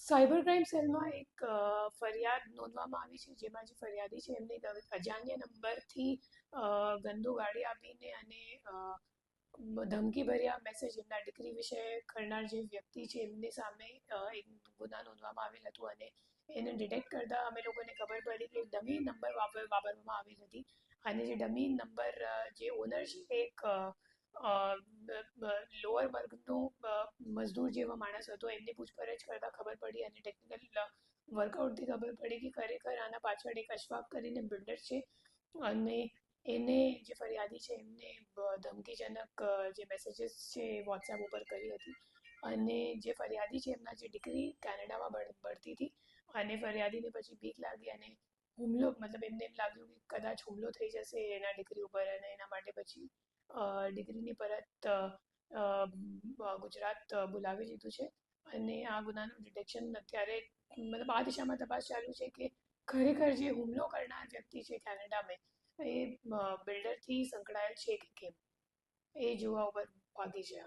Cyber crime સેલમાં એક ફરિયાદ નોંધવામાં આવી છે, જેમાં જે ફરિયાદી છે એમની અજાણ્યા નંબરથી ગંદુ ગાડી આપીને અને ધમકીભર્યા મેસેજ એમના દીકરી વિશે કરનાર જે વ્યક્તિ છે એમની સામે એક ગુના નોંધવામાં આવેલ હતું. અને એને ડિટેક્ટ કરતાં અમે લોકોને ખબર પડી કે ડમી નંબર વાપરવામાં આવેલ હતી. અને જે ડમી નંબર જે ઓનર છે એક લોઅર વર્ગનું મજદૂર જેવો માણસ હતો. એમની પૂછપરછ કરતાં ખબર પડી અને ટેકનિકલ વર્કઆઉટથી ખબર પડી કે ખરેખર આના પાછળ એક અશફાક કરીને બિલ્ડર છે. અને એને જે ફરિયાદી છે એમને ધમકીજનક જે મેસેજીસ છે એ વોટ્સએપ ઉપર કરી હતી. અને જે ફરિયાદી છે એમના જે દીકરી કેનેડામાં ભણતી હતી અને ફરિયાદીને પછી બીક લાગી અને હુમલો, મતલબ એમને એમ લાગ્યું કે કદાચ હુમલો થઈ જશે એના દીકરી ઉપર, અને એના માટે પછી દીકરીની પરત ગુજરાત બોલાવી લીધું છે. અને આ ગુનાનું ડિટેક્શન અત્યારે, મતલબ આ દિશામાં તપાસ ચાલુ છે કે ખરેખર જે હુમલો કરનાર વ્યક્તિ છે કેનેડામાં એ બિલ્ડરથી સંકળાયેલ છે કે કેમ, એ જોવા ઉપર ભાગી છે.